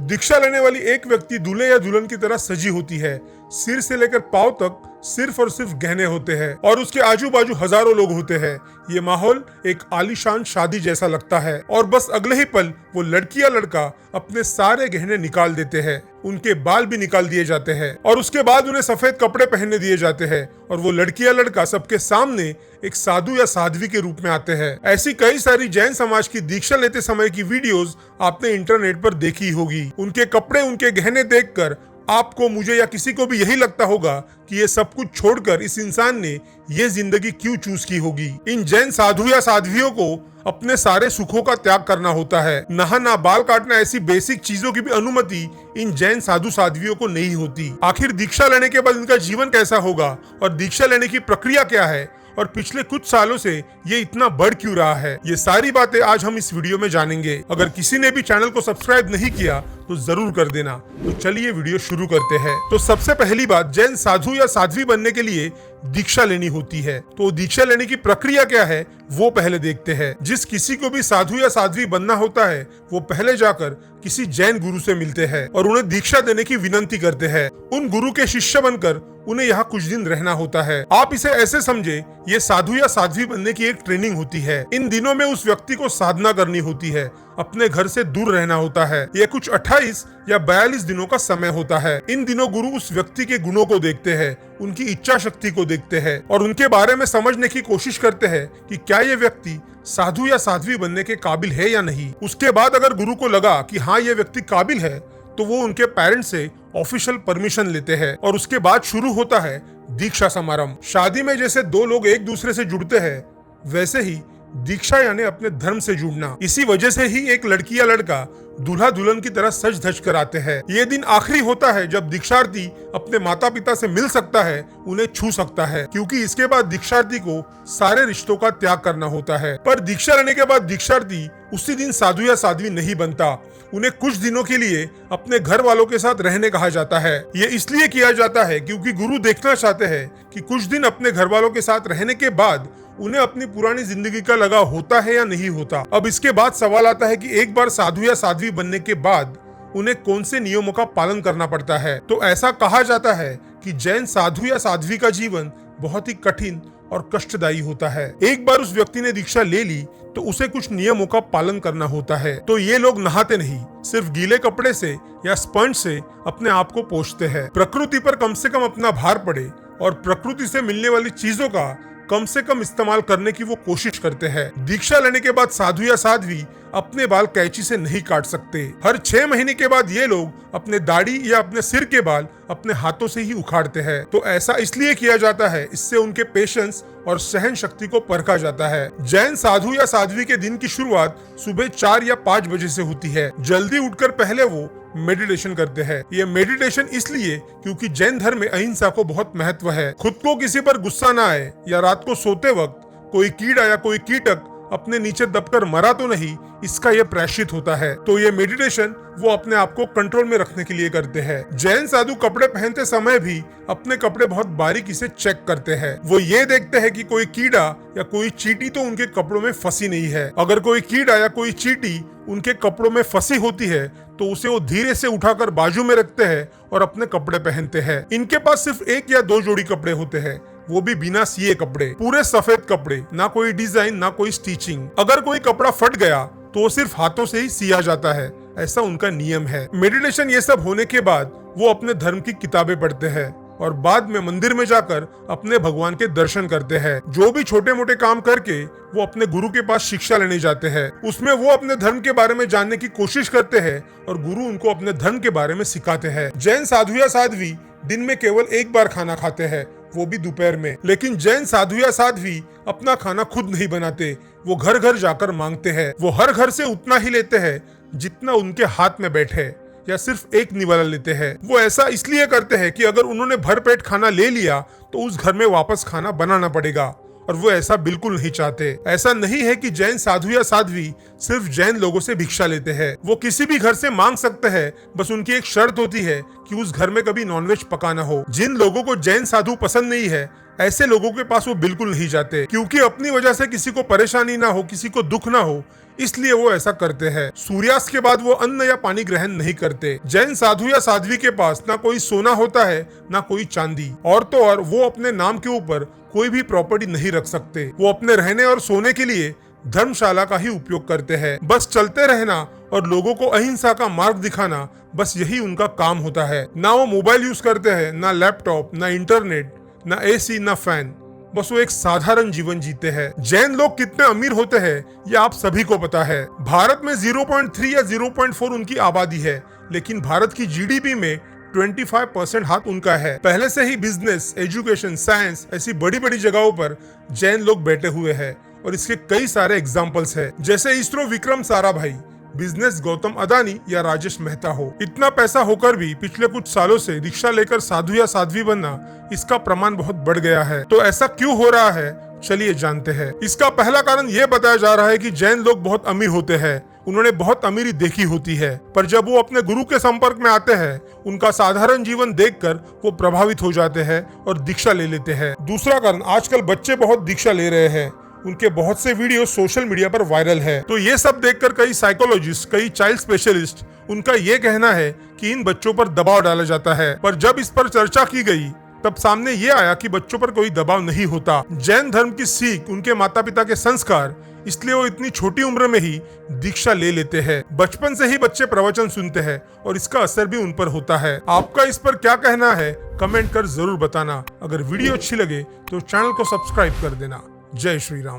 दीक्षा लेने वाली एक व्यक्ति दूल्हे या दुल्हन की तरह सजी होती है। सिर से लेकर पांव तक सिर्फ और सिर्फ गहने होते हैं और उसके आजू बाजू हजारों लोग होते हैं। ये माहौल एक आलीशान शादी जैसा लगता है और बस अगले ही पल वो लड़की या लड़का अपने सारे गहने निकाल देते हैं। उनके बाल भी निकाल दिए जाते हैं और उसके बाद उन्हें सफेद कपड़े पहनने दिए जाते हैं और वो लड़की या लड़का सबके सामने एक साधु या साध्वी के रूप में आते हैं। ऐसी कई सारी जैन समाज की दीक्षा लेते समय की वीडियोस आपने इंटरनेट पर देखी होगी। उनके कपड़े, उनके गहने देखकर आपको, मुझे या किसी को भी यही लगता होगा कि ये सब कुछ छोड़कर इस इंसान ने ये जिंदगी क्यों चूज की होगी। इन जैन साधु या साध्वियों को अपने सारे सुखों का त्याग करना होता है। नहाना, बाल काटना, ऐसी बेसिक चीजों की भी अनुमति इन जैन साधु साध्वियों को नहीं होती। आखिर दीक्षा लेने के बाद इनका जीवन कैसा होगा और दीक्षा लेने की प्रक्रिया क्या है और पिछले कुछ सालों से ये इतना बढ़ क्यों रहा है, ये सारी बातें आज हम इस वीडियो में जानेंगे। अगर किसी ने भी चैनल को सब्सक्राइब नहीं किया तो जरूर कर देना। तो चलिए वीडियो शुरू करते हैं। तो सबसे पहली बात, जैन साधु या साध्वी बनने के लिए दीक्षा लेनी होती है। तो दीक्षा लेने की प्रक्रिया क्या है वो पहले देखते हैं। जिस किसी को भी साधु या साध्वी बनना होता है वो पहले जाकर किसी जैन गुरु से मिलते हैं और उन्हें दीक्षा देने की विनती करते हैं। उन गुरु के शिष्य बनकर उन्हें यहाँ कुछ दिन रहना होता है। आप इसे ऐसे समझे, ये साधु या साध्वी बनने की एक ट्रेनिंग होती है। इन दिनों में उस व्यक्ति को साधना करनी होती है, अपने घर से दूर रहना होता है। ये कुछ 28 या 42 दिनों का समय होता है। इन दिनों गुरु उस व्यक्ति के गुणों को देखते हैं, उनकी इच्छा शक्ति को देखते हैं और उनके बारे में समझने की कोशिश करते हैं कि क्या ये व्यक्ति साधु या साध्वी बनने के काबिल है या नहीं। उसके बाद अगर गुरु को लगा कि हाँ ये व्यक्ति काबिल है तो वो उनके पेरेंट्स से ऑफिशियल परमिशन लेते हैं और उसके बाद शुरू होता है दीक्षा समारंभ। शादी में जैसे दो लोग एक दूसरे से जुड़ते हैं वैसे ही दीक्षा यानी अपने धर्म से जुड़ना। इसी वजह से ही एक लड़की या लड़का दूल्हा दुल्हन की तरह सज धज कर आते हैं। ये दिन आखिरी होता है जब दीक्षार्थी अपने माता पिता से मिल सकता है, उन्हें छू सकता है, क्योंकि इसके बाद दीक्षार्थी को सारे रिश्तों का त्याग करना होता है। पर दीक्षा लेने के बाद दीक्षार्थी उसी दिन साधु या साध्वी नहीं बनता। उन्हें कुछ दिनों के लिए अपने घर वालों के साथ रहने कहा जाता है। ये इसलिए किया जाता है क्योंकि गुरु देखना चाहते हैं कि कुछ दिन अपने घर वालों के साथ रहने के बाद उन्हें अपनी पुरानी जिंदगी का लगाव होता है या नहीं होता। अब इसके बाद सवाल आता है कि एक बार साधु या साध्वी बनने के बाद उन्हें कौन से नियमों का पालन करना पड़ता है। तो ऐसा कहा जाता है कि जैन साधु या साध्वी का जीवन बहुत ही कठिन और कष्टदायी होता है। एक बार उस व्यक्ति ने दीक्षा ले ली तो उसे कुछ नियमों का पालन करना होता है। तो ये लोग नहाते नहीं, सिर्फ गीले कपड़े से या स्पंज से अपने आप को पोंछते हैं। प्रकृति पर कम से कम अपना भार पड़े और प्रकृति से मिलने वाली चीजों का कम से कम इस्तेमाल करने की वो कोशिश करते हैं। दीक्षा लेने के बाद साधु या साध्वी अपने बाल कैंची से नहीं काट सकते। हर 6 महीने के बाद ये लोग अपने दाढ़ी या अपने सिर के बाल अपने हाथों से ही उखाड़ते हैं। तो ऐसा इसलिए किया जाता है, इससे उनके पेशेंस और सहन शक्ति को परखा जाता है। जैन साधु या साध्वी के दिन की शुरुआत सुबह 4 या 5 बजे से होती है। जल्दी उठकर पहले वो मेडिटेशन करते हैं। ये मेडिटेशन इसलिए क्योंकि जैन धर्म में अहिंसा को बहुत महत्व है। खुद को किसी पर गुस्सा ना आए या रात को सोते वक्त कोई कीड़ा या कोई कीटक अपने नीचे दबकर मरा तो नहीं, इसका ये प्रायश्चित होता है। तो ये मेडिटेशन वो अपने आप को कंट्रोल में रखने के लिए करते हैं। जैन साधु कपड़े पहनते समय भी अपने कपड़े बहुत बारीकी से चेक करते हैं। वो ये देखते हैं कि कोई कीड़ा या कोई चींटी तो उनके कपड़ों में फंसी नहीं है। अगर कोई कीड़ा या कोई चींटी उनके कपड़ों में फंसी होती है तो उसे वो धीरे से उठाकर बाजू में रखते हैं और अपने कपड़े पहनते हैं। इनके पास सिर्फ 1 या 2 जोड़ी कपड़े होते हैं, वो भी बिना सिए कपड़े, पूरे सफेद कपड़े, ना कोई डिजाइन ना कोई स्टिचिंग। अगर कोई कपड़ा फट गया तो सिर्फ हाथों से ही सिया जाता है, ऐसा उनका नियम है। मेडिटेशन ये सब होने के बाद वो अपने धर्म की किताबें पढ़ते हैं और बाद में मंदिर में जाकर अपने भगवान के दर्शन करते हैं। जो भी छोटे मोटे काम करके वो अपने गुरु के पास शिक्षा लेने जाते हैं। उसमें वो अपने धर्म के बारे में जानने की कोशिश करते हैं और गुरु उनको अपने धर्म के बारे में सिखाते हैं। जैन साधु या साध्वी दिन में केवल 1 बार खाना खाते हैं, वो भी दोपहर में। लेकिन जैन साधु या साध्वी अपना खाना खुद नहीं बनाते, वो घर घर जाकर मांगते हैं। वो हर घर से उतना ही लेते हैं जितना उनके हाथ में बैठे या सिर्फ एक निवाला लेते हैं। वो ऐसा इसलिए करते हैं कि अगर उन्होंने भरपेट खाना ले लिया तो उस घर में वापस खाना बनाना पड़ेगा और वो ऐसा बिल्कुल नहीं चाहते। ऐसा नहीं है कि जैन साधु या साध्वी सिर्फ जैन लोगों से भिक्षा लेते हैं। वो किसी भी घर से मांग सकते हैं, बस उनकी एक शर्त होती है कि उस घर में कभी नॉनवेज पकाना हो। जिन लोगों को जैन साधु पसंद नहीं है ऐसे लोगों के पास वो बिल्कुल नहीं जाते, क्योंकि अपनी वजह से किसी को परेशानी ना हो, किसी को दुख ना हो, इसलिए वो ऐसा करते हैं। सूर्यास्त के बाद वो अन्न या पानी ग्रहण नहीं करते। जैन साधु या साध्वी के पास ना कोई सोना होता है ना कोई चांदी, और तो और वो अपने नाम के ऊपर कोई भी प्रॉपर्टी नहीं रख सकते। वो अपने रहने और सोने के लिए धर्मशाला का ही उपयोग करते हैं। बस चलते रहना और लोगों को अहिंसा का मार्ग दिखाना, बस यही उनका काम होता है। ना वो मोबाइल यूज करते हैं, ना लैपटॉप, ना इंटरनेट, ना एसी, ना फैन। बस वो एक साधारण जीवन जीते हैं। जैन लोग कितने अमीर होते हैं ये आप सभी को पता है। भारत में 0.3 या 0.4 उनकी आबादी है, लेकिन भारत की जीडीपी में 25% हाथ उनका है। पहले से ही बिजनेस, एजुकेशन, साइंस ऐसी बड़ी बड़ी जगहों पर जैन लोग बैठे हुए हैं, और इसके कई सारे एग्जाम्पल्स है। जैसे इसरो विक्रम साराभाई, बिजनेस गौतम अदानी या राजेश मेहता हो। इतना पैसा होकर भी पिछले कुछ सालों से रिक्शा लेकर साधु या साध्वी बनना, इसका प्रमाण बहुत बढ़ गया है। तो ऐसा क्यों हो रहा है, चलिए जानते हैं। इसका पहला कारण ये बताया जा रहा है कि जैन लोग बहुत अमीर होते हैं। उन्होंने बहुत अमीरी देखी होती है, पर जब वो अपने गुरु के संपर्क में आते हैं, उनका साधारण जीवन देखकर वो प्रभावित हो जाते हैं और दीक्षा ले लेते हैं। दूसरा कारण, आजकल बच्चे बहुत दीक्षा ले रहे हैं। उनके बहुत से वीडियो सोशल मीडिया पर वायरल है। तो ये सब देखकर कई साइकोलॉजिस्ट, कई चाइल्ड स्पेशलिस्ट, उनका ये कहना है कि इन बच्चों पर दबाव डाला जाता है। पर जब इस पर चर्चा की गई, तब सामने ये आया कि बच्चों पर कोई दबाव नहीं होता। जैन धर्म की सीख, उनके माता पिता के संस्कार, इसलिए वो इतनी छोटी उम्र में ही दीक्षा ले लेते हैं। बचपन से ही बच्चे प्रवचन सुनते हैं और इसका असर भी उन पर होता है। आपका इस पर क्या कहना है, कमेंट कर जरूर बताना। अगर वीडियो अच्छी लगे तो चैनल को सब्सक्राइब कर देना। जय श्री राम।